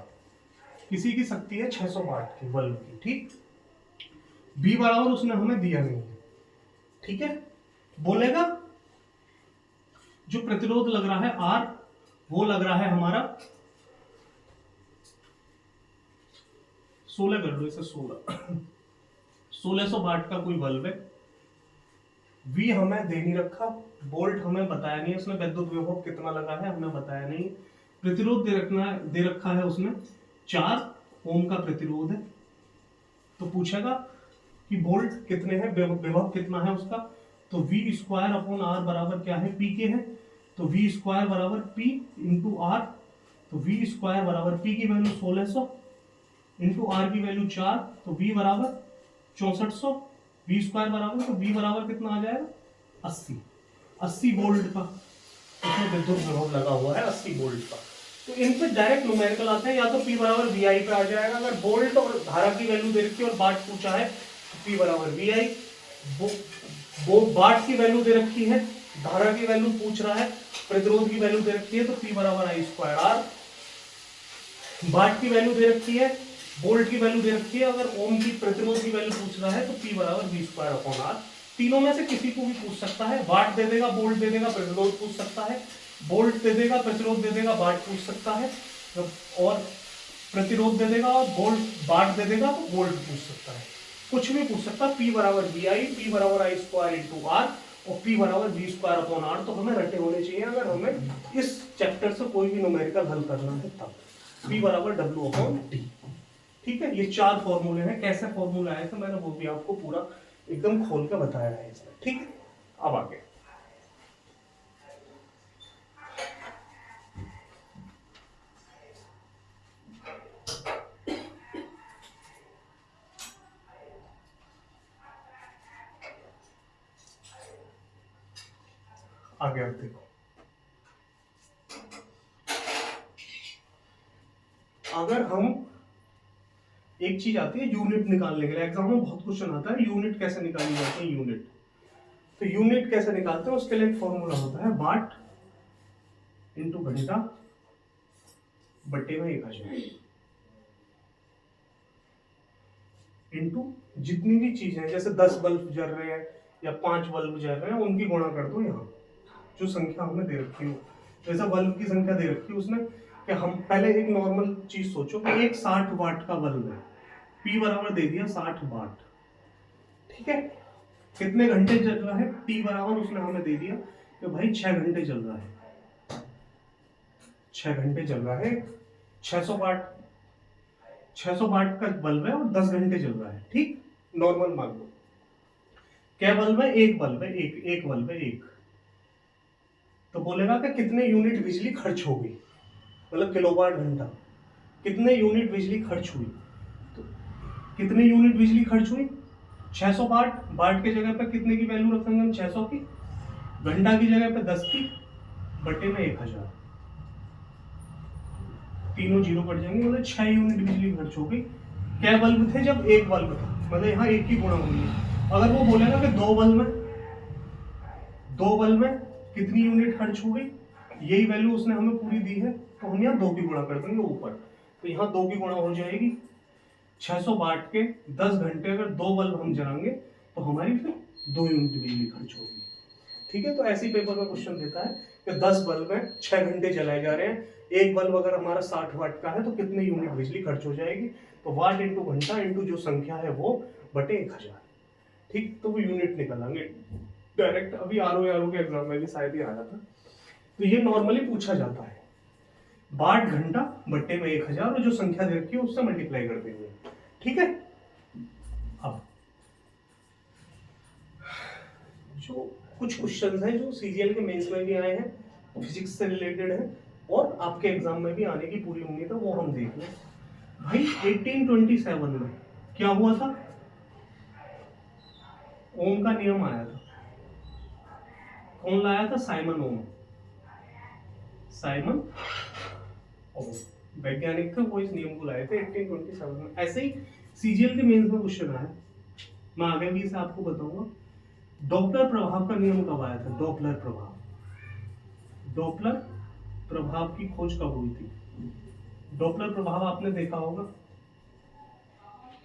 किसी की शक्ति है 600 वाट की बल्ब की। ठीक, B बराबर उसने हमें दिया नहीं है। ठीक है, बोलेगा जो प्रतिरोध लग रहा है R वो लग रहा है हमारा 16 कर लो इसे, 1600 वाट का कोई बल्ब है। V हमें दे नहीं रखा, वोल्ट हमें बताया नहीं, उसने विद्युत विभव कितना लगा है हमें बताया नहीं। प्रतिरोध दे रखा है उसने 4 ओम का प्रतिरोध है। तो पूछेगा कि वोल्ट कितने हैं, विभव कितना है उसका। तो V स्क्वायर अपॉन R बराबर क्या है, P के है। तो V स्क्वायर बराबर P इंटू R। तो V स्क्वायर बराबर P की वैल्यू 1600 इंटू R की वैल्यू 4, तो V बराबर 6400। V स्क्वायर बराबर, तो V बराबर कितना आ जाएगा 80 वोल्ट का इसमें विद्युत विभव लगा हुआ है 80 वोल्ट का। तो इन पे डायरेक्ट न्यूमेरिकल आते हैं, या तो P बराबर VI पे आ जाएगा। अगर वोल्ट और धारा की वैल्यू दे रखी है और वाट पूछा है तो P बराबर VI। वो वाट की वैल्यू दे रखी है, धारा की वैल्यू पूछ रहा है, प्रतिरोध की वैल्यू दे रखी है, तो P बराबर I स्क्वायर R। वाट की वैल्यू दे रखी है, वोल्ट की वैल्यू दे रखी है, अगर ओम की प्रतिरोध की वैल्यू पूछ रहा है तो P बराबर V स्क्वायर अपॉन R। तीनों में से किसी को भी पूछ सकता है, वाट दे देगा, वोल्ट दे देगा, प्रतिरोध पूछ सकता है, वोल्ट दे देगा, प्रतिरोध दे देगा, वाट पूछ सकता है, और प्रतिरोध दे देगा और वोल्ट वाट दे देगा तो वोल्ट पूछ सकता है, कुछ भी पूछ सकता है। P बराबर VI, P बराबर I स्क्वायर इंटू R और P बराबर V स्क्वायर अपॉन R। तो हमें रटे होने चाहिए अगर हमें इस चैप्टर से कोई भी न्यूमेरिकल हल करना है तब। P बराबर W अपॉन D। ठीक है, ये 4 फॉर्मूले हैं। कैसे फॉर्मूला आए थे मैंने वो भी आपको पूरा एकदम खोल के बताया है इसमें। ठीक है, अब आगे आगे आप देखो। अगर हम एक चीज आती है यूनिट निकालने के लिए, एग्जाम में बहुत क्वेश्चन आता है यूनिट कैसे निकाली जाती है। यूनिट, तो यूनिट कैसे निकालते हैं उसके लिए एक फॉर्मूला होता है, वाट इंटू घंटा बटे में 1000 इंटू जितनी भी चीजें, जैसे 10 बल्ब जल रहे हैं या 5 बल्ब जल रहे हैं, उनकी गुणा कर दो यहाँ जो संख्या हमें दे रखी हो। जैसे बल्ब की संख्या दे रखी है उसने, कि हम पहले एक नॉर्मल चीज सोचो कि एक 60 वाट का बल्ब है, P बराबर दे दिया 60 वाट। ठीक है, कितने घंटे चल रहा है, T बराबर उसने हमें दे दिया कि भाई 6 घंटे चल रहा है, 6 घंटे चल रहा है, 600 वाट, 600 वाट का बल्ब है और 10 घंटे चल रहा है। ठीक, नॉर्मल मान लो। क्या बल्ब है, एक बल्ब है, एक बल्ब है, एक। तो बोलेगा कि कितने यूनिट बिजली खर्च होगी, मतलब किलोवाट घंटा, कितने यूनिट बिजली खर्च हुई। तो कितने यूनिट बिजली खर्च हुई 600 वाट। वाट के जगह पे कितने की वैल्यू रखेंगे हम, 600 की। घंटा की जगह पे 10 की, बटे में 1000, तीनों जीरो कट जाएंगे, मतलब 6 यूनिट बिजली खर्च हो गई। क्या बल्ब थे जब, एक बल्ब था, मतलब यहाँ एक ही गुणा हुई है। अगर वो बोलेगा कि दो बल्ब में कितनी यूनिट खर्च हो गई, यही वैल्यू उसने हमें पूरी दी है, तो हम यहाँ 2 की गुणा कर देंगे ऊपर, तो यहाँ 2 की गुणा हो जाएगी। 600 वाट के 10 घंटे अगर 2 बल्ब हम जलाएंगे तो हमारी फिर 2 यूनिट बिजली खर्च होगी। ठीक है, तो ऐसी पेपर में क्वेश्चन देता है कि 10 बल्ब में 6 घंटे जलाए जा रहे हैं, एक बल्ब अगर हमारा 60 वाट का है तो कितनी यूनिट बिजली खर्च हो जाएगी। तो वाट इंटू घंटा इंटू जो संख्या है वो बटे 1000। ठीक, तो वो यूनिट निकालेंगे डायरेक्ट। अभी आरओ के एग्जाम में भी शायद ही आया था तो ये नॉर्मली पूछा जाता है, वाट घंटा बट्टे में 1000 और जो संख्या दे रखी है उससे मल्टीप्लाई कर देंगे। ठीक है। अब जो कुछ क्वेश्चंस हैं जो सीजीएल के मेंस में भी आए हैं, फिजिक्स से रिलेटेड है और आपके एग्जाम में भी आने की पूरी उम्मीद है, वो हम देख लें। भाई 1827 में क्या हुआ था? ओम का नियम आया था। कौन लाया था? साइमन ओम। साइमन ओम वैज्ञानिक थे, वो इस नियम को लाए थे 1827 में। ऐसे ही सीजीएल के मेंस में क्वेश्चन आया, मैं आगे भी इसे आपको बताऊंगा। डॉपलर प्रभाव का नियम कब आया था? डॉपलर प्रभाव, डॉपलर प्रभाव की खोज कब हुई थी? डॉपलर प्रभाव आपने देखा होगा,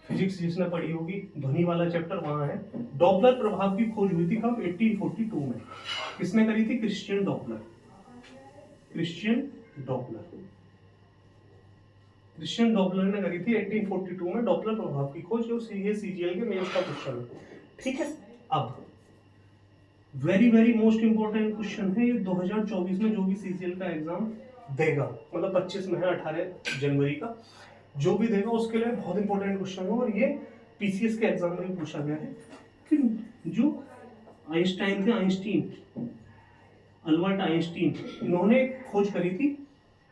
फिजिक्स जिसने पढ़ी होगी, ध्वनि वाला चैप्टर वहां है। डॉपलर प्रभाव की खोज हुई थी कब? 1842 में। किसने करी थी? Christian Doppler. Christian Doppler, Christian Doppler ने करी थी 1842 में डॉपलर प्रभाव की खोज। जो सीजीएल के मेंस का क्वेश्चन है। ठीक है। अब very very most important question है ये 2024 में जो भी सीजीएल का एग्जाम देगा, मतलब 25 में है, 18 जनवरी का, जो भी देगा उसके लिए बहुत इंपॉर्टेंट क्वेश्चन है। और ये पीसीएस के एग्जाम में भी पूछा गया है कि जो आइंस्टाइन थे, आइंस्टीन, अल्बर्ट आइंस्टीन, इन्होंने खोज करी थी,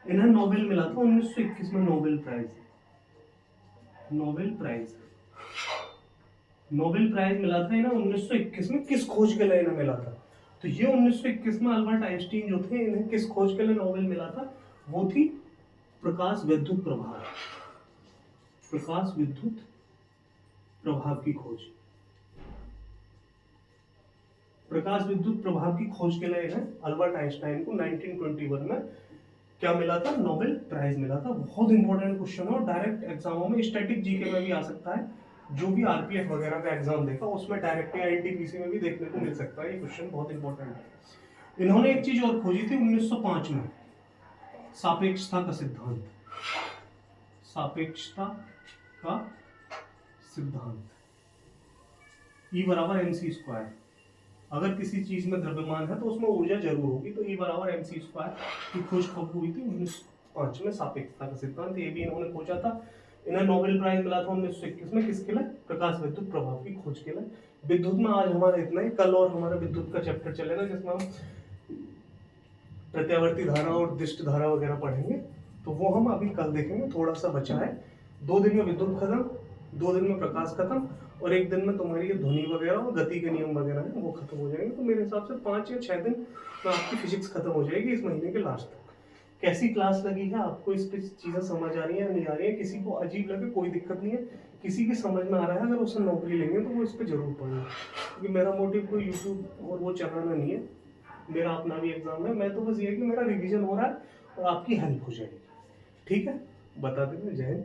इन्हें नोबेल मिला था 1921 में, Nobel prize. Nobel prize, Nobel prize मिला था इन्हें 1921 में। किस खोज के लिए इन्हें मिला था? तो ये 1921 में अल्बर्ट आइंस्टीन जो थे, इन्हें किस खोज के लिए नोबेल मिला था? वो थी प्रकाश विद्युत प्रभाव, प्रकाश विद्युत प्रभाव की खोज। प्रकाश विद्युत प्रभाव की खोज के लिए इन्हें अल्बर्ट आइंस्टाइन को 1921 में क्या मिला था? नोबेल प्राइज मिला था। बहुत इंपॉर्टेंट क्वेश्चन है और डायरेक्ट एग्जामों में, स्टैटिक जीके में भी आ सकता है। जो भी आरपीएफ वगैरह का एग्जाम देखा उसमें डायरेक्ट या एनटीपीसी में भी देखने को मिल सकता है। ये क्वेश्चन बहुत इंपॉर्टेंट है। इन्होंने एक चीज और खोजी थी 1905 में, सापेक्षता का सिद्धांत। सापेक्षता का सिद्धांत, E बराबर mc²। अगर किसी चीज में द्रव्यमान है तो उसमें ऊर्जा जरूर होगी, तो E बराबर mc² की खोज कब हुई थी? 1905 में, सापेक्षता का सिद्धांत। ये भी इन्होंने खोजा था। इन्हें नोबेल प्राइज मिला था 1921 में। किसके लिए? प्रकाश विद्युत प्रभाव की खोज के लिए। विद्युत में आज हमारा इतना ही। कल और हमारा विद्युत का चैप्टर चलेगा जिसमें हम प्रत्यावर्ती धारा और दिष्ट धारा वगैरह पढ़ेंगे, तो वो हम अभी कल देखेंगे। थोड़ा सा बचा है। 2 दिन में विद्युत खत्म, 2 दिन में प्रकाश खत्म, और 1 दिन में तुम्हारी ये ध्वनि वगैरह और गति के नियम वगैरह हैं वो खत्म हो जाएंगे। तो मेरे हिसाब से 5 या 6 दिन में आपकी फिजिक्स खत्म हो जाएगी इस महीने के लास्ट तक। कैसी क्लास लगी है आपको? इस पे चीज़ें समझ आ रही है नहीं आ रही है? किसी को अजीब लगे कोई दिक्कत नहीं है, किसी की समझ में आ रहा है, अगर उसे नौकरी लेंगे तो वो इस पर जरूर पढ़े, क्योंकि मेरा मोटिव कोई यूट्यूब और वो चलाना नहीं है। मेरा अपना भी एग्जाम है। मैं तो बस ये कि मेरा रिवीजन हो रहा है और आपकी हेल्प हो जाएगी। ठीक है, बता देंगे। जय हिंद।